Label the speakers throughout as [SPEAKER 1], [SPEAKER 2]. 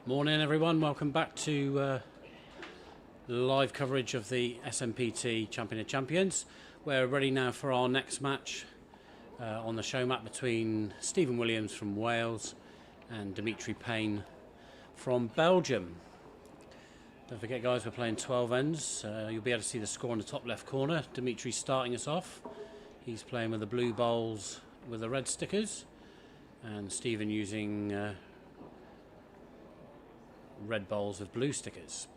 [SPEAKER 1] Morning everyone, welcome back to live coverage of the SMPT Champion of Champions. We're ready now for our next match on the show map between Stephen Williams from Wales and Dimitri Payne from Belgium. Don't forget guys, we're playing 12 ends. You'll be able to see the score in the top left corner. Dimitri's starting us off. He's playing with the blue bowls with the red stickers, and Stephen using red bowls with blue stickers.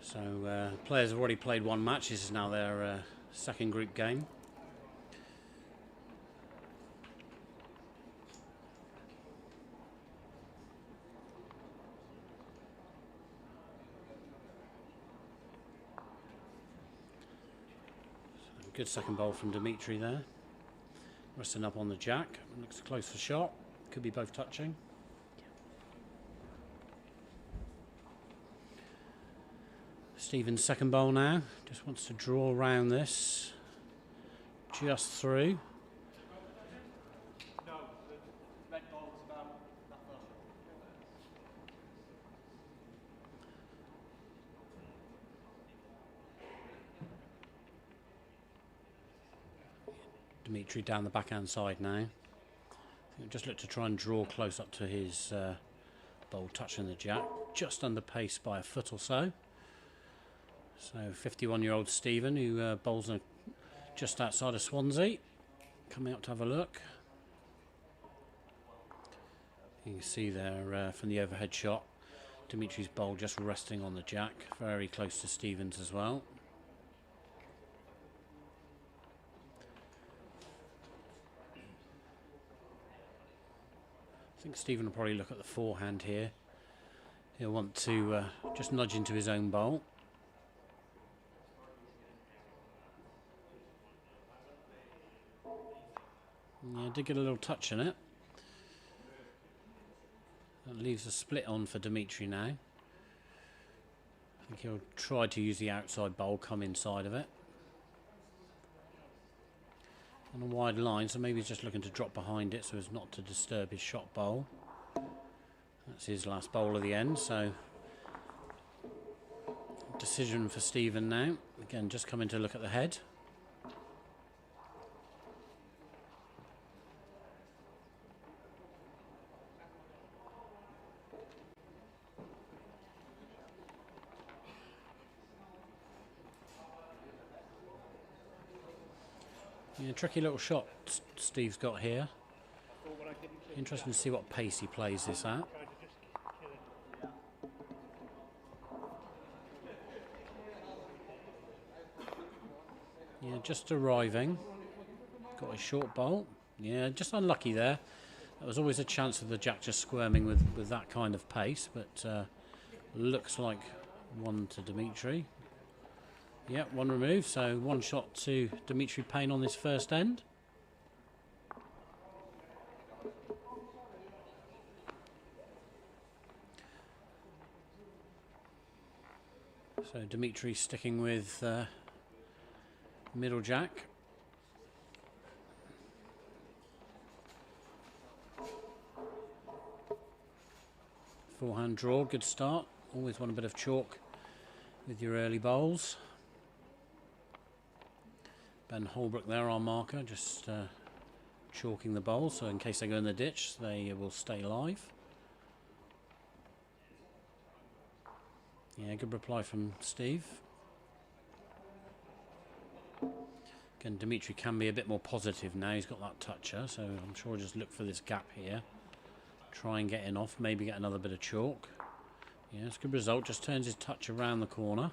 [SPEAKER 1] So players have already played one match. This is now their second group game. Good second bowl from Dimitri there. Resting up on the jack. Looks close for shot. Could be both touching. Stephen's second bowl now. Just wants to draw around this. Just through. Dimitri down the backhand side now. Just look to try and draw close up to his bowl, touching the jack, just under pace by a foot or so. So 51-year-old Stephen, who bowls just outside of Swansea, coming up to have a look. You can see there from the overhead shot, Dimitri's bowl just resting on the jack, very close to Stephen's as well. I think Stephen will probably look at the forehand here. He'll want to just nudge into his own bowl. Yeah, did get a little touch in it. That leaves a split on for Dimitri now. I think he'll try to use the outside bowl, come inside of it. On a wide line, so maybe he's just looking to drop behind it so as not to disturb his shot bowl. That's his last bowl of the end, so decision for Stephen now. Again, just coming to look at the head. Yeah, tricky little shot Steve's got here. Interesting to see what pace he plays this at. Yeah, just arriving. Got a short bowl. Yeah, just unlucky there. There was always a chance of the jack just squirming with that kind of pace, but looks like one to Dimitri. Yeah, one remove, so one shot to Dimitri Payne on this first end. So Dimitri sticking with middle jack. Forehand draw, good start. Always want a bit of chalk with your early bowls. Ben Holbrook there, our marker, just chalking the bowl, so in case they go in the ditch, they will stay live. Yeah, good reply from Steve. Again, Dimitri can be a bit more positive now. He's got that toucher, so I'm sure he'll just look for this gap here. Try and get in off, maybe get another bit of chalk. Yeah, it's a good result. Just turns his touch around the corner.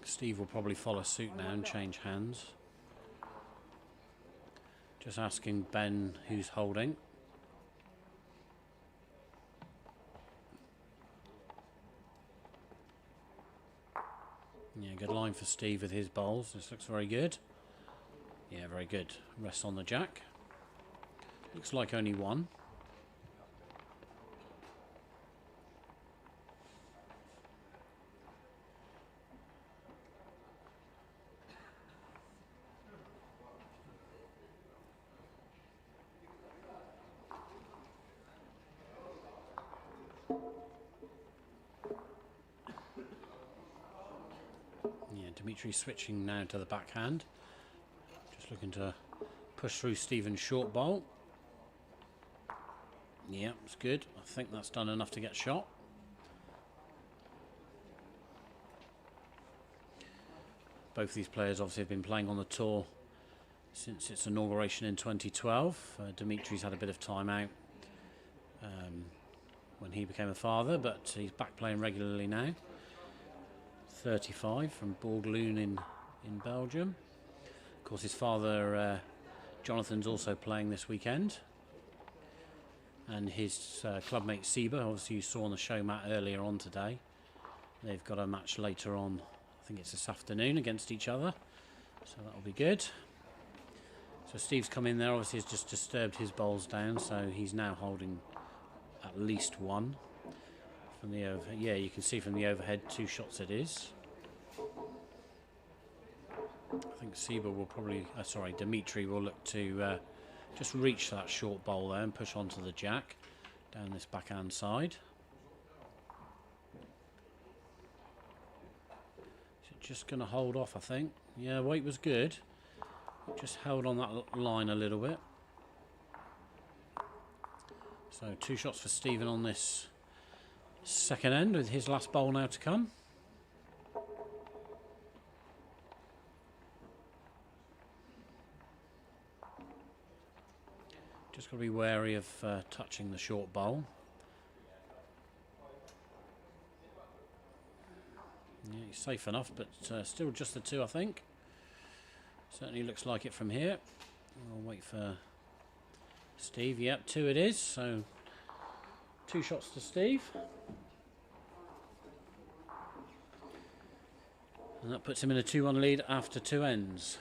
[SPEAKER 1] Steve will probably follow suit now and change hands. Just asking Ben who's holding. Yeah, good line for Steve with his bowls. This looks very good. Yeah, very good. Rest on the jack. Looks like only one. Yeah, Dimitri switching now to the backhand. Just looking to push through Stephen's short bowl. Yeah, it's good. I think that's done enough to get shot. Both these players obviously have been playing on the tour since its inauguration in 2012. Dimitri's had a bit of time out when he became a father, but he's back playing regularly now. 35 from Borgloon in Belgium. Of course, his father Jonathan's also playing this weekend, and his clubmate Seba, obviously you saw on the show mat earlier on today. They've got a match later on, I think it's this afternoon, against each other, so that'll be good. So Steve's come in there, obviously has just disturbed his bowls down, so he's now holding at least one. From the yeah, you can see from the overhead 2 shots it is. I think Seba will probably, Dimitri will look to just reach that short bowl there and push onto the jack down this backhand side. Just going to hold off, I think. Yeah, weight was good. Just held on that line a little bit. So 2 shots for Stephen on this second end, with his last bowl now to come. Just got to be wary of touching the short bowl. Yeah, he's safe enough, but still just the 2, I think. Certainly looks like it from here. I'll wait for Steve. Yep, 2 it is. So 2 shots to Steve. And that puts him in a 2-1 lead after 2 ends.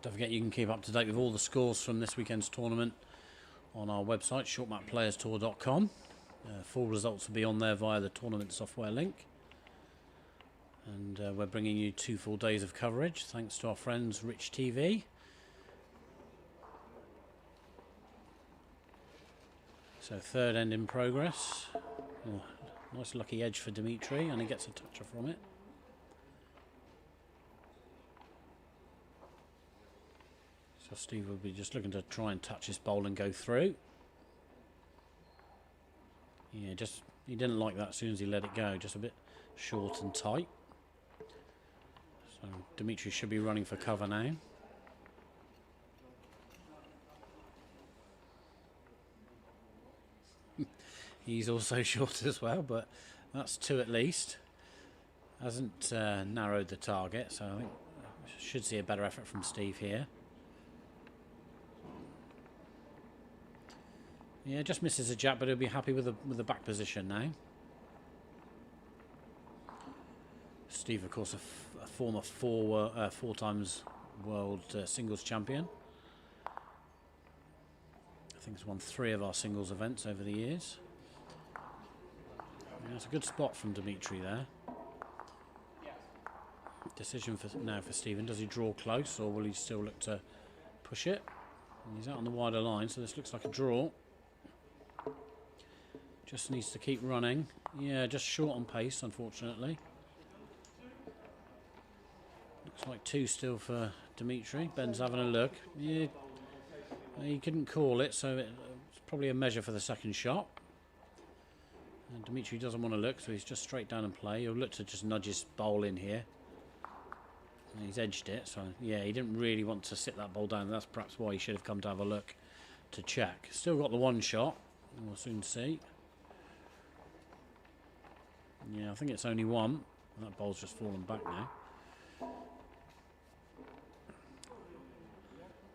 [SPEAKER 1] Don't forget you can keep up to date with all the scores from this weekend's tournament on our website, shortmatplayerstour.com. Full results will be on there via the tournament software link. And we're bringing you 2 full days of coverage, thanks to our friends Rich TV. So 3rd end in progress. Oh, nice lucky edge for Dimitri, and he gets a toucher from it. So Steve will be just looking to try and touch his bowl and go through. Yeah, he didn't like that as soon as he let it go, just a bit short and tight. So Dimitri should be running for cover now. He's also short as well, but that's 2 at least. Hasn't narrowed the target, so I think should see a better effort from Steve here. Yeah, just misses a jab, but he'll be happy with the back position now. Steve, of course, a former 4 times world singles champion. I think he's won 3 of our singles events over the years. Yeah, it's a good spot from Dimitri there. Decision now for Stephen. Does he draw close, or will he still look to push it? And he's out on the wider line, so this looks like a draw. Just needs to keep running. Yeah, just short on pace, unfortunately. Looks like 2 still for Dimitri. Ben's having a look. Yeah, he couldn't call it, so it's probably a measure for the second shot. And Dimitri doesn't want to look, so he's just straight down and play. He'll look to just nudge his bowl in here. And he's edged it, so yeah, he didn't really want to sit that bowl down. That's perhaps why he should have come to have a look to check. Still got the 1 shot. We'll soon see. Yeah, I think it's only 1. That bowl's just fallen back now.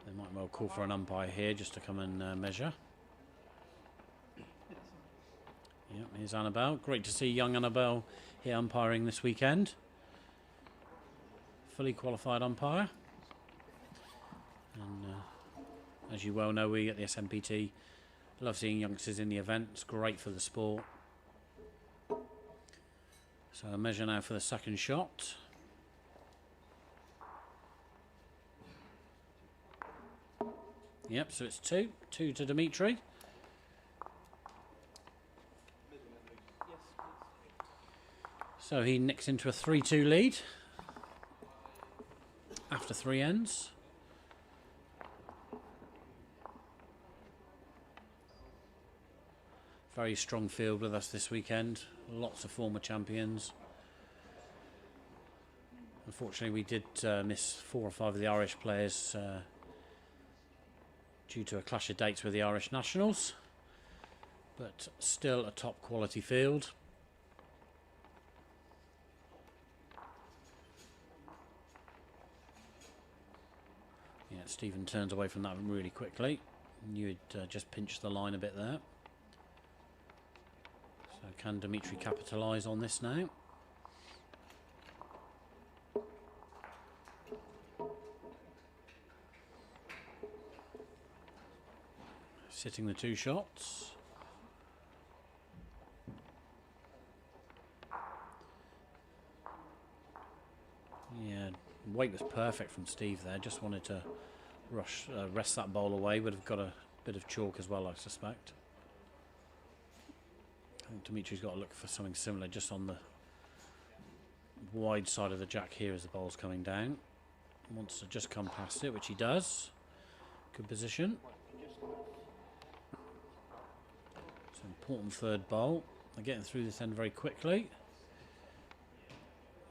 [SPEAKER 1] They might well call for an umpire here just to come and measure. Yeah, here's Annabelle. Great to see young Annabelle here umpiring this weekend. Fully qualified umpire. And as you well know, we at the SMPT love seeing youngsters in the event. It's great for the sport. So a measure now for the second shot. Yep, so it's 2. 2 to Dimitri. So he nicks into a 3-2 lead after 3 ends. Very strong field with us this weekend. Lots of former champions. Unfortunately, we did miss 4 or 5 of the Irish players due to a clash of dates with the Irish nationals. But still a top quality field. Yeah, Stephen turns away from that really quickly. You had just pinched the line a bit there. So can Dimitri capitalise on this now? Sitting the 2 shots. Yeah, weight was perfect from Steve there. Just wanted to rest that bowl away. Would have got a bit of chalk as well, I suspect. I think Dimitri's got to look for something similar just on the wide side of the jack here as the bowl's coming down. Wants to just come past it, which he does. Good position. It's an important 3rd bowl. They're getting through this end very quickly.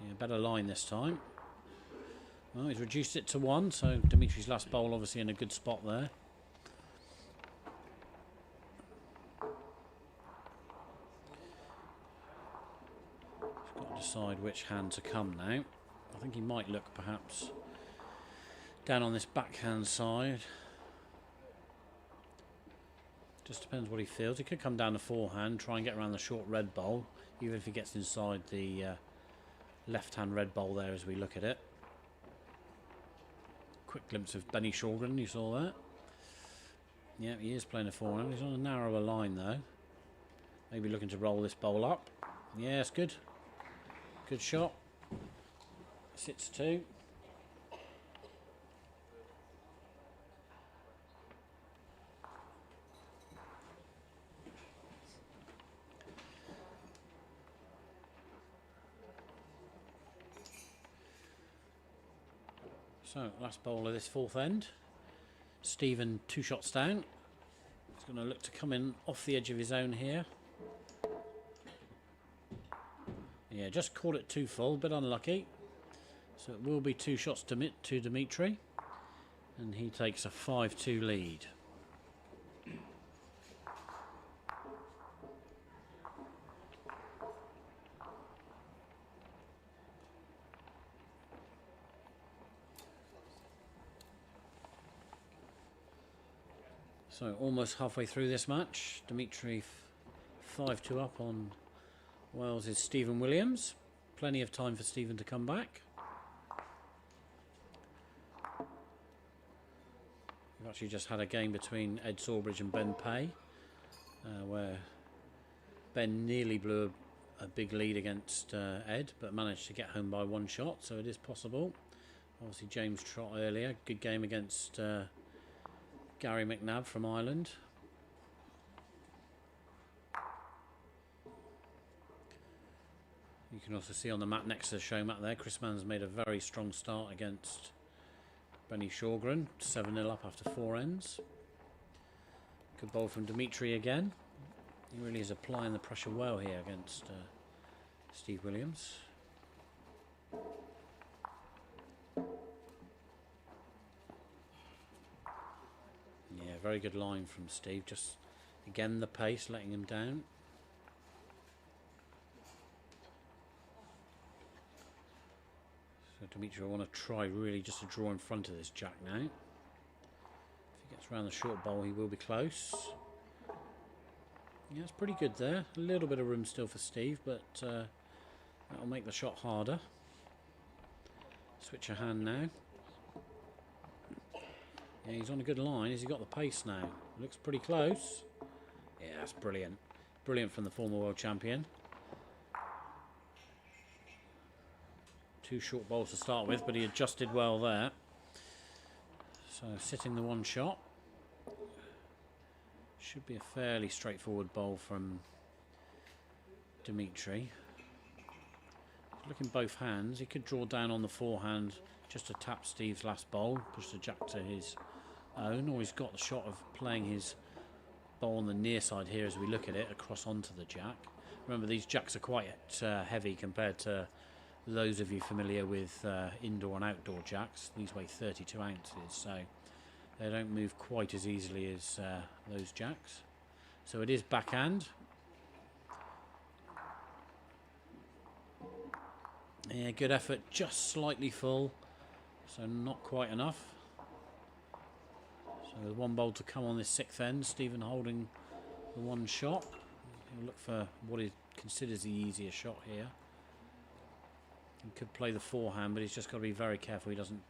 [SPEAKER 1] Yeah, better line this time. Well, he's reduced it to 1, so Dimitri's last bowl obviously in a good spot there. He's got to decide which hand to come now. I think he might look perhaps down on this backhand side. Just depends what he feels. He could come down the forehand, try and get around the short red bowl, even if he gets inside the left-hand red bowl there as we look at it. Quick glimpse of Benny Shorgren, you saw that. Yeah, he is playing a forehand. He's on a narrower line though. Maybe looking to roll this bowl up. Yeah, it's good. Good shot. Sits 2. So, last bowl of this 4th end. Stephen 2 shots down. He's going to look to come in off the edge of his own here. Yeah, just caught it too full, bit unlucky. So it will be 2 shots to Dimitri. And he takes a 5-2 lead. So almost halfway through this match, Dimitri 5-2 up on Wales' Stephen Williams. Plenty of time for Stephen to come back. We've actually just had a game between Ed Sawbridge and Ben Pay, where Ben nearly blew a big lead against Ed, but managed to get home by 1 shot, so it is possible. Obviously James Trott earlier, good game against Gary McNabb from Ireland. You can also see on the mat next to the show mat there, Chris Mann's made a very strong start against Benny Shorgren, 7-0 up after 4 ends. Good bowl from Dimitri again. He really is applying the pressure well here against Steve Williams. Yeah, very good line from Steve. Just again the pace letting him down. So Dimitri will want to try really just to draw in front of this jack now. If he gets around the short bowl, he will be close. Yeah, it's pretty good there. A little bit of room still for Steve, but that'll make the shot harder. Switch a hand now. Yeah, he's on a good line. Has he got the pace now? Looks pretty close. Yeah, that's brilliant. Brilliant from the former world champion. 2 short bowls to start with, but he adjusted well there. So sitting the 1 shot. Should be a fairly straightforward bowl from Dimitri. Looking both hands, he could draw down on the forehand just to tap Steve's last bowl, push the jack to his own, or he's got the shot of playing his bowl on the near side here as we look at it, across onto the jack. Remember, these jacks are quite heavy compared to those of you familiar with indoor and outdoor jacks. These weigh 32 ounces, so they don't move quite as easily as those jacks. So it is backhand. Yeah, good effort, just slightly full, so not quite enough. So with one bowl to come on this sixth end, Stephen holding the one shot. He'll look for what he considers the easier shot here. He could play the forehand, but he's just got to be very careful he doesn't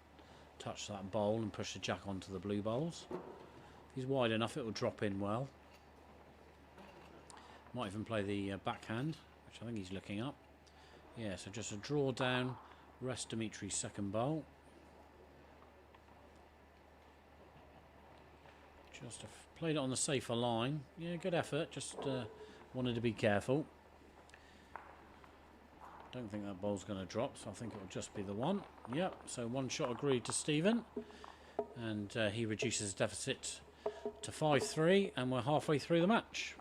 [SPEAKER 1] touch that bowl and push the jack onto the blue bowls. If he's wide enough, it will drop in well. Might even play the backhand, which I think he's looking up. Yeah, so just a draw down, rest Dimitri's second bowl. Just played it on the safer line. Yeah, good effort, just wanted to be careful. Don't think that bowl's going to drop, so I think it will just be the one. Yep, so one shot agreed to Stephen. And he reduces the deficit to 5-3, and we're halfway through the match.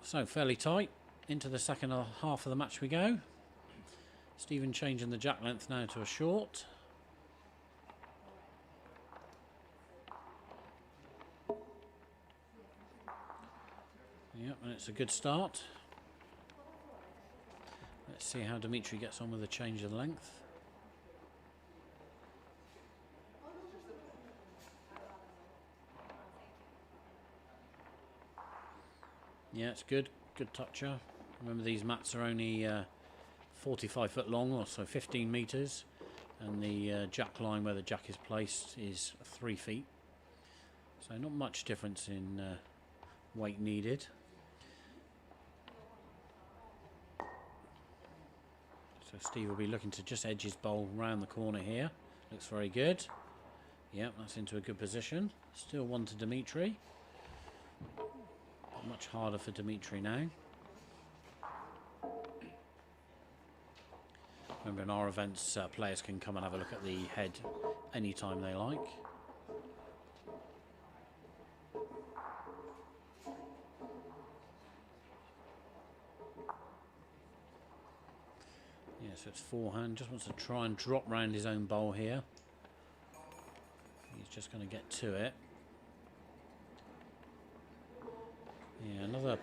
[SPEAKER 1] So fairly tight. Into the second half of the match we go. Stephen changing the jack length now to a short. Yep, and it's a good start. Let's see how Dimitri gets on with the change of length. Yeah, it's good. Good toucher. Remember, these mats are only 45 foot long, or so 15 metres. And the jack line where the jack is placed is 3 feet. So not much difference in weight needed. So Steve will be looking to just edge his bowl round the corner here. Looks very good. Yep, that's into a good position. Still one to Dimitri. Much harder for Dimitri now. Remember, in our events, players can come and have a look at the head anytime they like. Yeah, so it's forehand. Just wants to try and drop round his own bowl here. He's just going to get to it. Yeah, another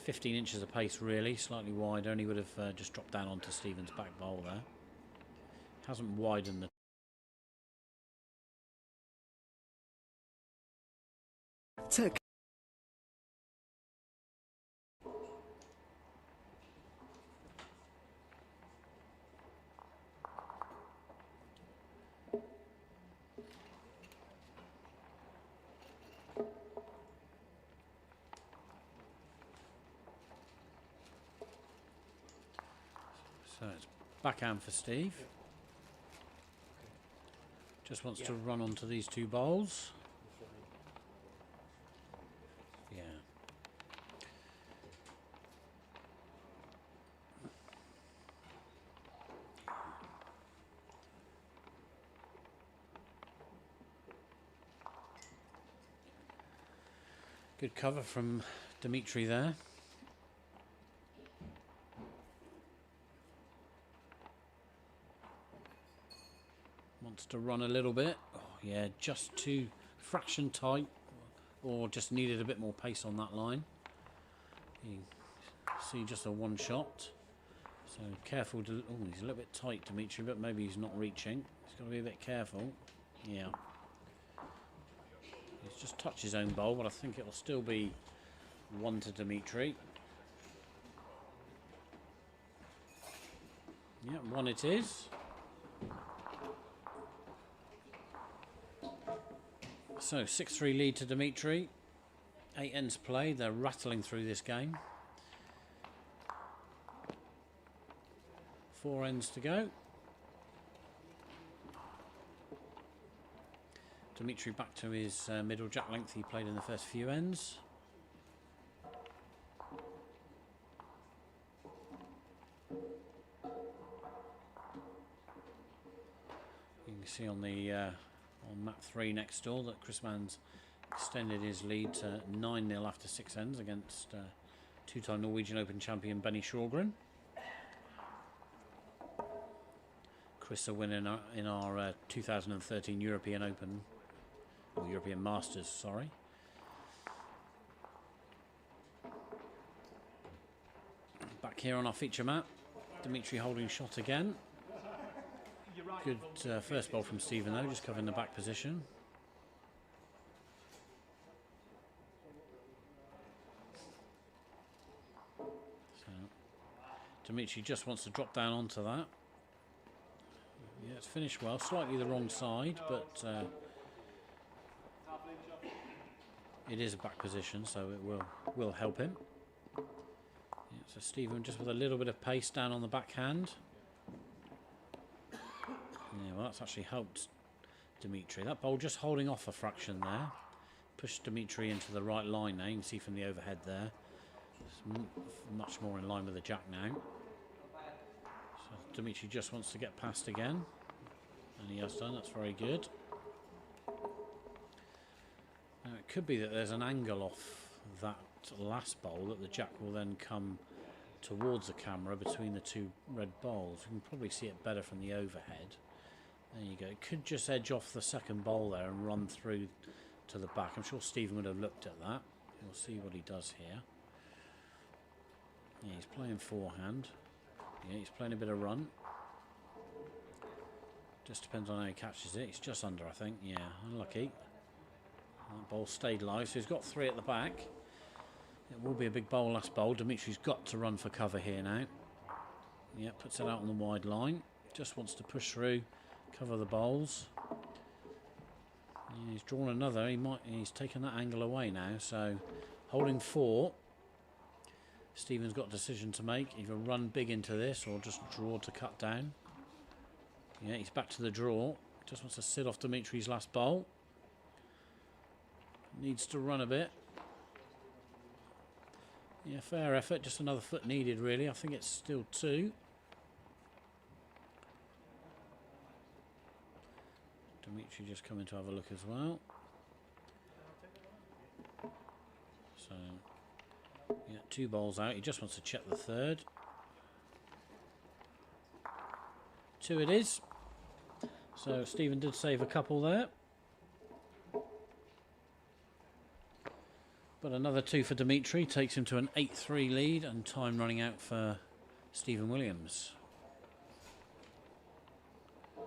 [SPEAKER 1] 15 inches of pace, really, slightly wide. Only would have just dropped down onto Stephen's back bowl there. Hasn't widened the...
[SPEAKER 2] Tick.
[SPEAKER 1] So it's backhand for Steve. Just wants to run onto these two bowls. Yeah. Good cover from Dimitri there. Wants to run a little bit. Oh, yeah, just too fraction tight, or just needed a bit more pace on that line. You see just a one shot. So careful to... Oh, he's a little bit tight, Dimitri, but maybe he's not reaching. He's got to be a bit careful. Yeah. He's just touched his own bowl, but I think it'll still be one to Dimitri. Yeah, one it is. So 6-3 lead to Dimitri. 8 ends played. They're rattling through this game. 4 ends to go. Dimitri back to his middle jack length he played in the first few ends. You can see on the on map 3 next door that Chris Mann's extended his lead to 9-0 after 6 ends against two-time Norwegian Open champion Benny Sjogren. Chris a winner in our 2013 European Open, or European Masters, sorry. Back here on our feature map, Dimitri holding shot again. Good first ball from Stephen though, just covering the back position. So Dimitri just wants to drop down onto that. Yeah, it's finished well, slightly the wrong side, but it is a back position, so it will help him. Yeah, so Stephen just with a little bit of pace down on the backhand. Yeah, well, that's actually helped Dimitri. That ball just holding off a fraction there. Pushed Dimitri into the right line now. You can see from the overhead there. It's much more in line with the jack now. So Dimitri just wants to get past again. And he has done. That's very good. Now, it could be that there's an angle off that last bowl that the jack will then come towards the camera between the two red bowls. You can probably see it better from the overhead. There you go. It could just edge off the second bowl there and run through to the back. I'm sure Stephen would have looked at that. We'll see what he does here. Yeah, he's playing forehand. Yeah, he's playing a bit of run. Just depends on how he catches it. He's just under, I think. Yeah, unlucky. That ball stayed live, so he's got 3 at the back. It will be a big bowl last bowl. Dimitri's got to run for cover here now. Yeah, puts it out on the wide line. Just wants to push through, cover the bowls. Yeah, he's drawn another. He's taken that angle away now. So holding 4. Stephen's got a decision to make. Either run big into this or just draw to cut down. Yeah, he's back to the draw. Just wants to sit off Dimitri's last bowl. Needs to run a bit. Yeah, fair effort. Just another foot needed, really. I think it's still 2. Dimitri just coming to have a look as well. So, yeah, 2 balls out. He just wants to check the third. 2 it is. So Stephen did save a couple there. But another 2 for Dimitri takes him to an 8-3 lead and time running out for Stephen Williams. A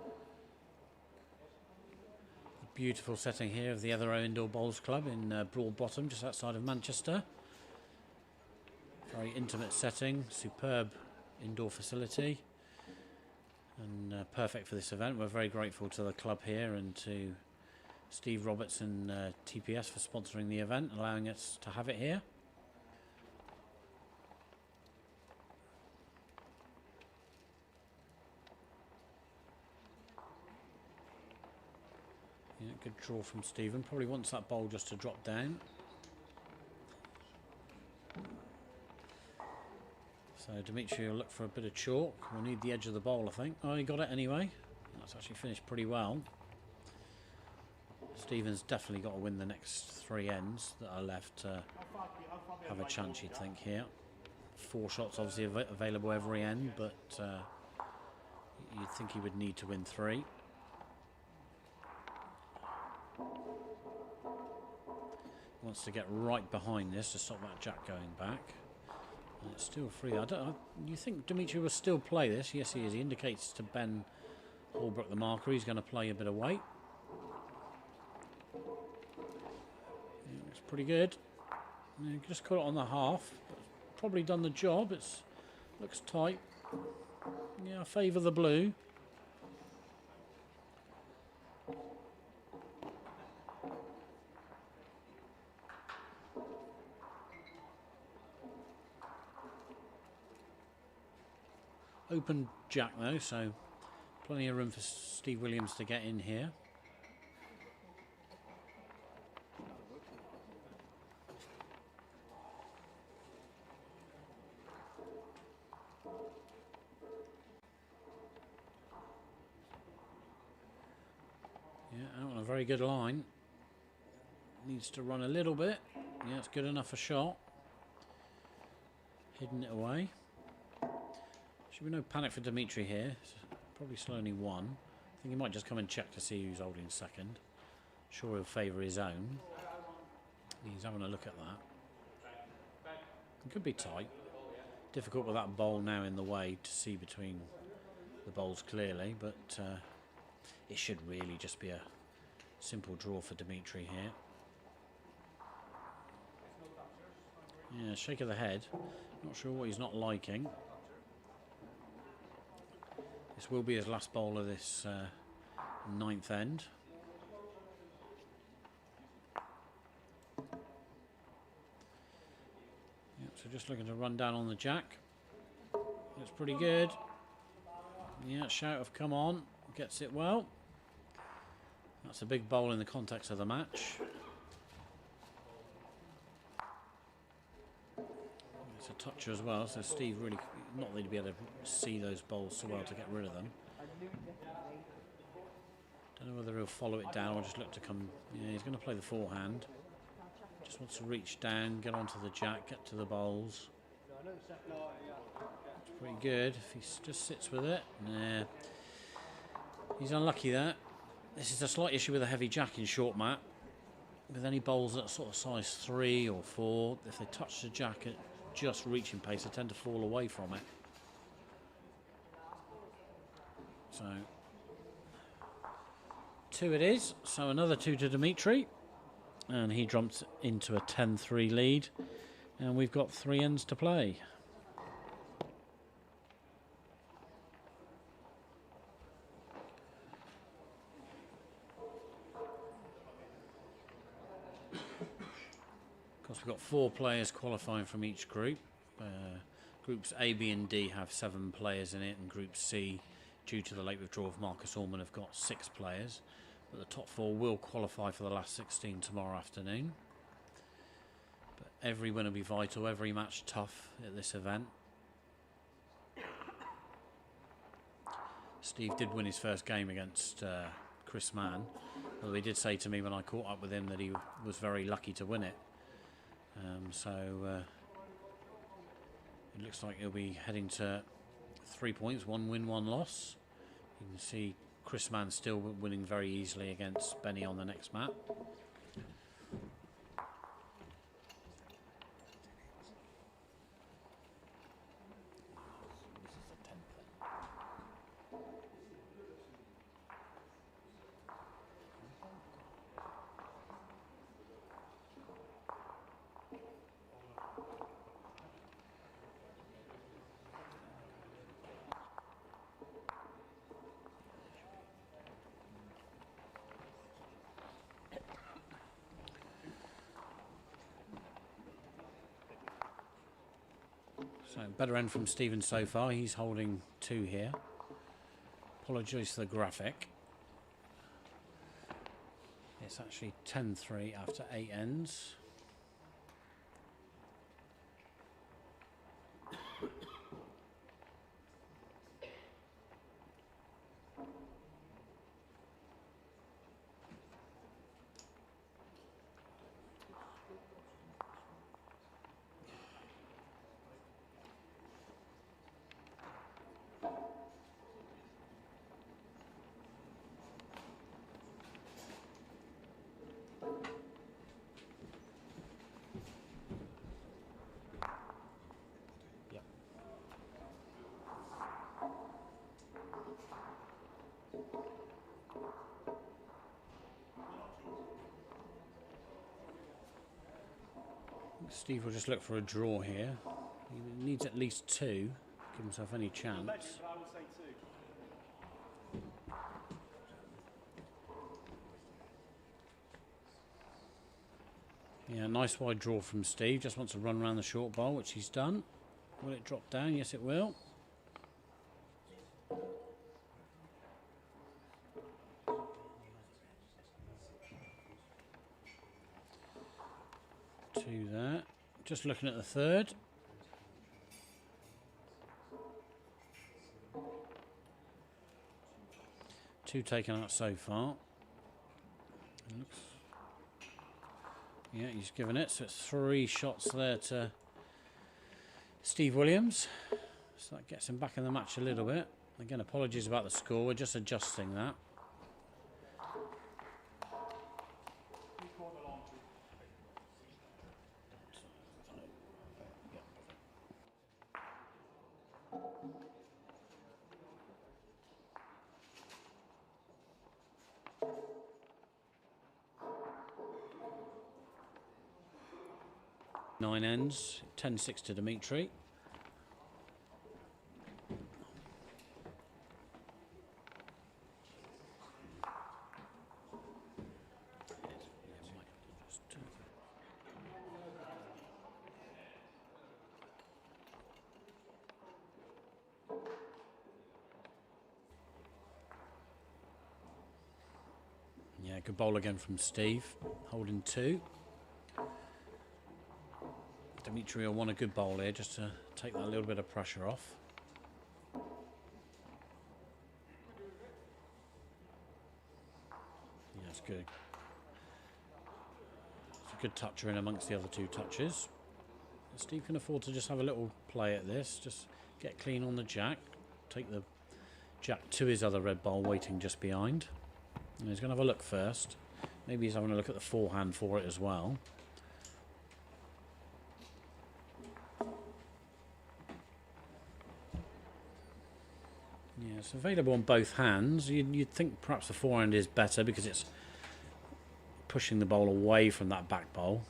[SPEAKER 1] beautiful setting here of the Etherow Indoor Bowls Club in Broadbottom, just outside of Manchester. Very intimate setting, superb indoor facility. And perfect for this event. We're very grateful to the club here and to Steve Roberts and TPS for sponsoring the event, allowing us to have it here. Yeah, good draw from Stephen. Probably wants that bowl just to drop down. So Dimitri will look for a bit of chalk. We'll need the edge of the bowl, I think. Oh, he got it anyway. That's actually finished pretty well. Stephen's definitely got to win the next 3 ends that are left to have a chance, you'd think, here. 4 shots obviously available every end, but you'd think he would need to win 3. Wants to get right behind this to stop that jack going back. And it's still free. You think Dimitri will still play this? Yes, he is. He indicates to Ben Holbrook, the marker, he's going to play a bit of weight. Yeah, looks pretty good. Yeah, just caught it on the half. Probably done the job. It looks tight. Yeah, I favour the blue. Open jack though, so plenty of room for Steve Williams to get in here. Yeah, out on a very good line. Needs to run a little bit. Yeah, it's good enough a shot. Hidden it away. Should be no panic for Dimitri here. It's probably still only one. I think he might just come and check to see who's holding second. Sure he'll favour his own. He's having a look at that. It could be tight. Difficult with that bowl now in the way to see between the bowls clearly, but it should really just be a simple draw for Dimitri here. Yeah, shake of the head. Not sure what he's not liking. This will be his last bowl of this ninth end. Yep, so just looking to run down on the jack. Looks pretty good. Yeah, shout of come on. Gets it well. That's a big bowl in the context of the match. It's a toucher as well, so Steve really, not that he'd be able to see those bowls so well to get rid of them. Don't know whether he'll follow it down or just look to come. Yeah, he's going to play the forehand. Just wants to reach down, get onto the jack, get to the bowls. It's pretty good if he just sits with it. Nah. He's unlucky there. This is a slight issue with a heavy jack in short mat. With any bowls at sort of size 3 or 4, if they touch the jack at just reaching pace, they tend to fall away from it. So 2 it is. So another 2 to Dimitri. And he jumps into a 10-3 lead. And we've got 3 ends to play. Of course, we've got 4 players qualifying from each group. Groups A, B and D have 7 players in it, and Group C, due to the late withdrawal of Marcus Allman, have got 6 players. But the top 4 will qualify for the last 16 tomorrow afternoon. But every win will be vital, every match tough at this event. Steve did win his first game against Chris Mann, although he did say to me when I caught up with him that he was very lucky to win it. It looks like he'll be heading to 3 points, 1 win, 1 loss. You can see Chris Mann still winning very easily against Benny on the next map. So better end from Stephen so far. He's holding 2 here. Apologise for the graphic. It's actually 10-3 after 8 ends. Steve will just look for a draw here. He needs at least 2 to give himself any chance. Yeah, nice wide draw from Steve. Just wants to run around the short bowl, which he's done. Will it drop down? Yes, it will. Two there. Just looking at the third. Two taken out so far. Yeah, he's given it, so it's 3 shots there to Steve Williams. So that gets him back in the match a little bit. Again, apologies about the score, we're just adjusting that. Nine ends, 10-6 to Dimitri. Yeah, good bowl again from Steve, holding 2. Dimitri will want a good bowl here just to take that little bit of pressure off. Yeah, that's good. It's a good toucher in amongst the other 2 touches. Steve can afford to just have a little play at this, just get clean on the jack, take the jack to his other red bowl waiting just behind. And he's going to have a look first. Maybe he's having a look at the forehand for it as well. Yeah, it's available on both hands. You'd think perhaps the forehand is better because it's pushing the bowl away from that back bowl.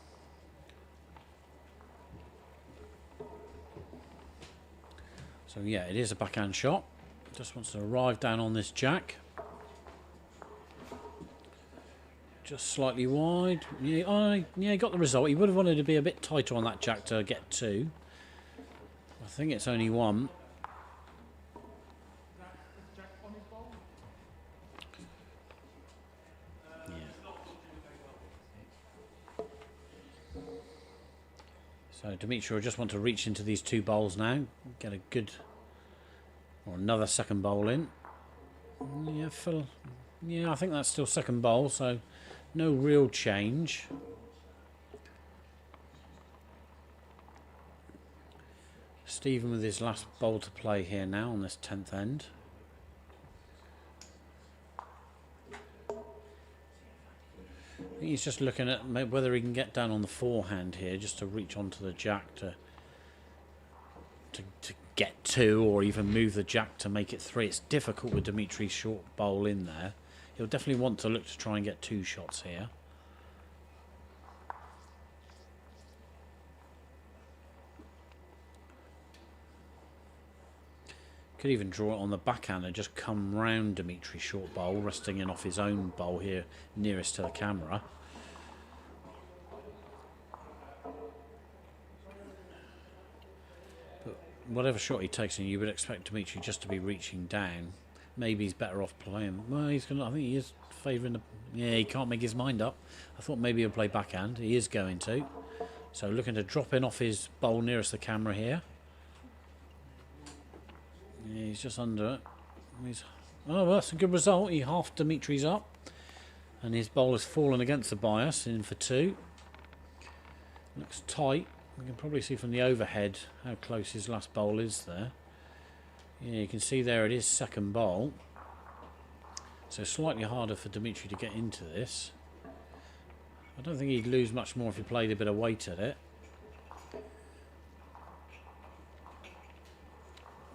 [SPEAKER 1] So yeah, it is a backhand shot. Just wants to arrive down on this jack. Just slightly wide. Yeah, yeah, he got the result. He would have wanted to be a bit tighter on that jack to get 2. I think it's only 1. So Dimitri will just want to reach into these 2 bowls now, get a good, or another second bowl in. Yeah, yeah, I think that's still second bowl, so no real change. Stephen with his last bowl to play here now on this 10th end. I think he's just looking at whether he can get down on the forehand here, just to reach onto the jack to get 2, or even move the jack to make it 3. It's difficult with Dimitri's short bowl in there. He'll definitely want to look to try and get 2 shots here. Could even draw it on the backhand and just come round Dimitri's short bowl, resting in off his own bowl here nearest to the camera. But whatever shot he takes in, you would expect Dimitri just to be reaching down. Maybe he's better off playing. Well, he's gonna. I think he is favouring the. Yeah, he can't make his mind up. I thought maybe he'll play backhand. He is going to. So looking to drop in off his bowl nearest the camera here. Yeah, he's just under it. Oh, well, that's a good result. He half Dimitri's up. And his bowl has fallen against the bias, in for 2. Looks tight. You can probably see from the overhead how close his last bowl is there. Yeah, you can see there it is second bowl. So slightly harder for Dimitri to get into this. I don't think he'd lose much more if he played a bit of weight at it.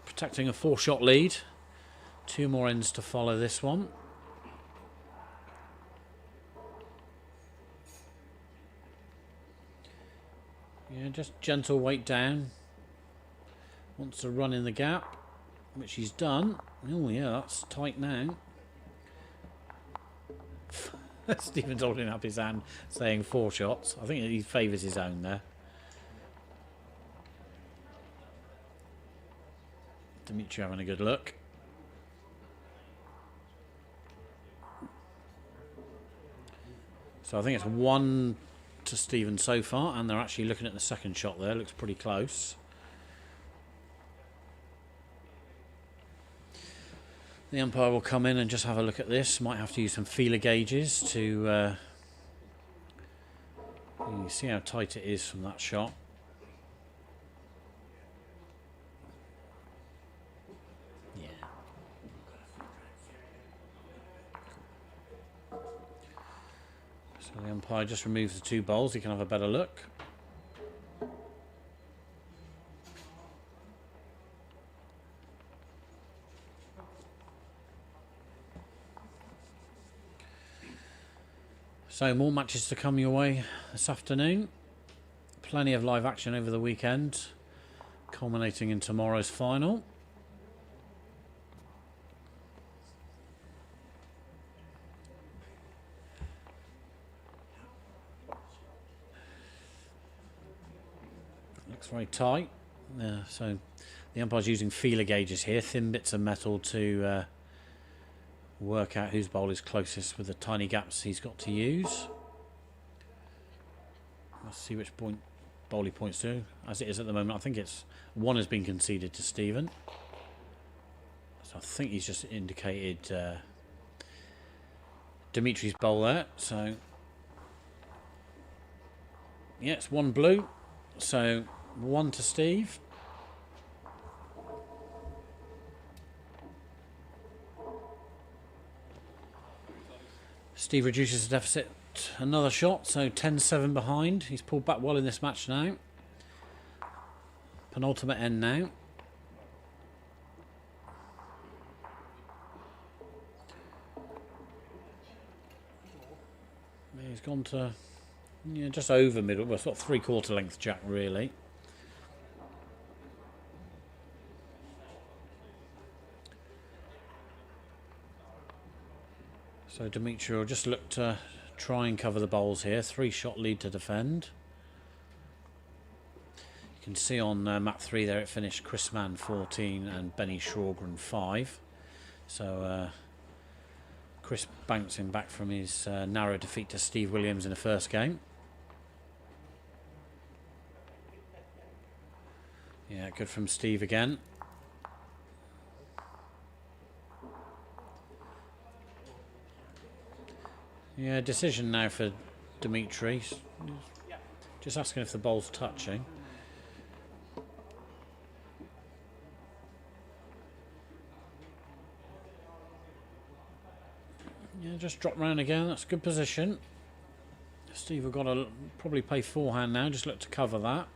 [SPEAKER 1] Protecting a 4-shot lead. 2 more ends to follow this one. Yeah, just gentle weight down. Wants to run in the gap, which he's done. Oh yeah, that's tight now. Stephen's holding up his hand saying 4 shots. I think he favours his own there. Dimitri having a good look. So I think it's 1 to Stephen so far, and they're actually looking at the second shot there. Looks pretty close. The umpire will come in and just have a look at this. Might have to use some feeler gauges to You see how tight it is from that shot. Yeah. So the umpire just removes the 2 bowls. He can have a better look. So more matches to come your way this afternoon. Plenty of live action over the weekend, culminating in tomorrow's final. Looks very tight. So the umpire's using feeler gauges here, thin bits of metal to work out whose bowl is closest with the tiny gaps he's got to use. Let's see which bowl he points to. As it is at the moment, I think it's 1 has been conceded to Stephen. So I think he's just indicated Dimitri's bowl there. So yeah, it's 1 blue. So 1 to Steve. Steve reduces the deficit another shot, so 10-7 behind. He's pulled back well in this match now. Penultimate end now. He's gone to just over middle, well, sort of 3/4 length jack really. So Dimitri will just look to try and cover the bowls here. 3-shot lead to defend. You can see on map 3 there it finished Chris Mann 14 and Benny Shawgren 5. So Chris bouncing back from his narrow defeat to Steve Williams in the first game. Yeah, good from Steve again. Yeah, decision now for Dimitri. Just asking if the ball's touching. Yeah, just drop round again. That's a good position. Steve have got to probably play forehand now. Just look to cover that.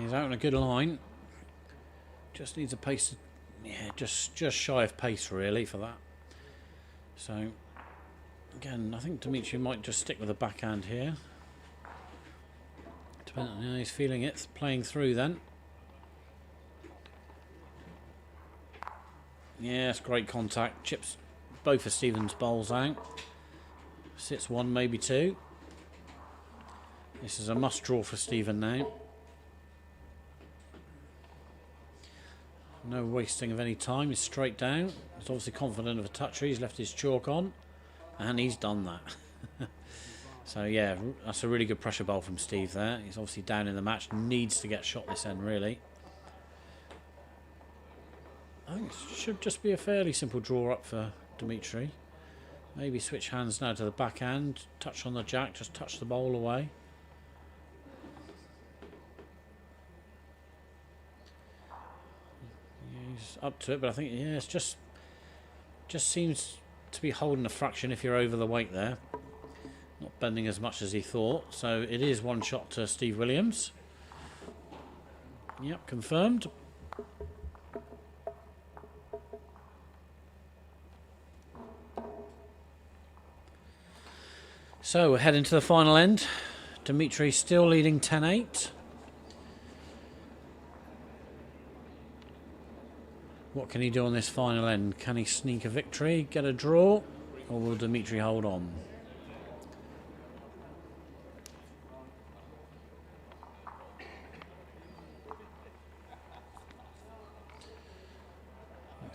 [SPEAKER 1] He's out on a good line. Just needs a pace. Yeah, just shy of pace really for that. So again, I think Dimitri might just stick with the backhand here. Depending on how he's feeling it, playing through then. Yes, great contact. Chips both of Stephen's bowls out. Sits 1, maybe 2. This is a must draw for Stephen now. No wasting of any time. He's straight down. He's obviously confident of a toucher. He's left his chalk on, and he's done that. So yeah, that's a really good pressure bowl from Steve there. He's obviously down in the match. Needs to get shot this end really. I think it should just be a fairly simple draw up for Dimitri. Maybe switch hands now to the backhand. Touch on the jack. Just touch the bowl away. Up to it, but I think yeah, it's just seems to be holding a fraction if you're over the weight there, not bending as much as he thought. So it is 1 shot to Steve Williams. Yep, confirmed. So we're heading to the final end. Dimitri still leading 10-8. What can he do on this final end? Can he sneak a victory, get a draw, or will Dimitri hold on?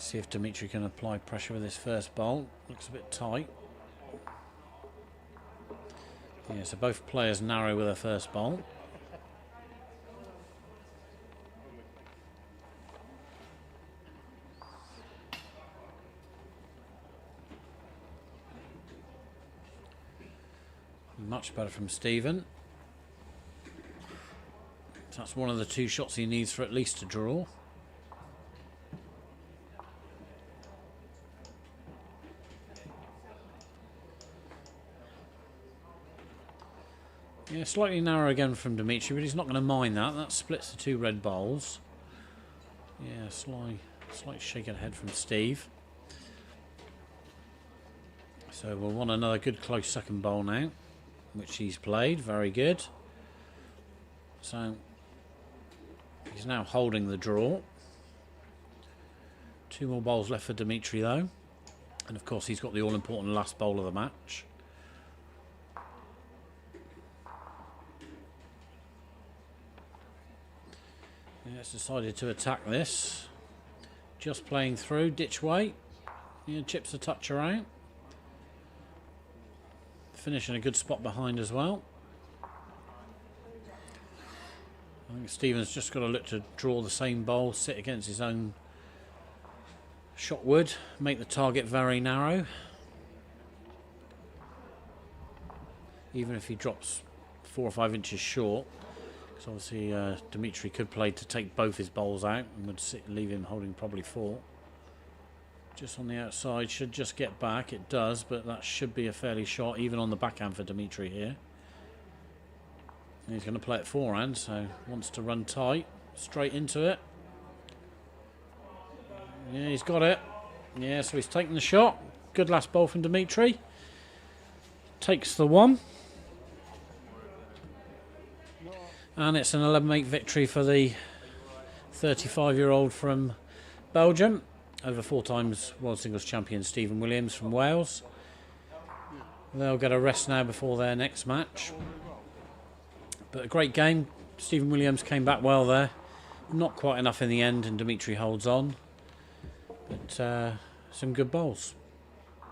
[SPEAKER 1] See if Dimitri can apply pressure with his first bowl. Looks a bit tight. Yeah, so both players narrow with their first bowl. Much better from Stephen. So that's one of the 2 shots he needs for at least a draw. Yeah, slightly narrow again from Dimitri, but he's not going to mind that. That splits the 2 red bowls. Yeah, slight shake of the head from Steve. So we'll want another good close second bowl now, which he's played. Very good. So he's now holding the draw. 2 more bowls left for Dimitri though. And of course he's got the all-important last bowl of the match. Yeah, it's decided to attack this. Just playing through, ditch weight. Yeah, chips a touch around. Finishing a good spot behind as well. I think Stephen's just got to look to draw the same bowl, sit against his own shot wood, make the target very narrow. Even if he drops 4 or 5 inches short, because obviously Dimitri could play to take both his bowls out and would leave him holding probably 4. Just on the outside, should just get back. It does, but that should be a fairly short, even on the backhand for Dimitri here. And he's going to play it forehand, so wants to run tight, straight into it. Yeah, he's got it. Yeah, so he's taken the shot. Good last bowl from Dimitri. Takes the 1. And it's an 11-8 victory for the 35-year-old from Belgium. Over 4 times World Singles Champion Stephen Williams from Wales. They'll get a rest now before their next match. But a great game. Stephen Williams came back well there. Not quite enough in the end, and Dimitri holds on. But some good bowls.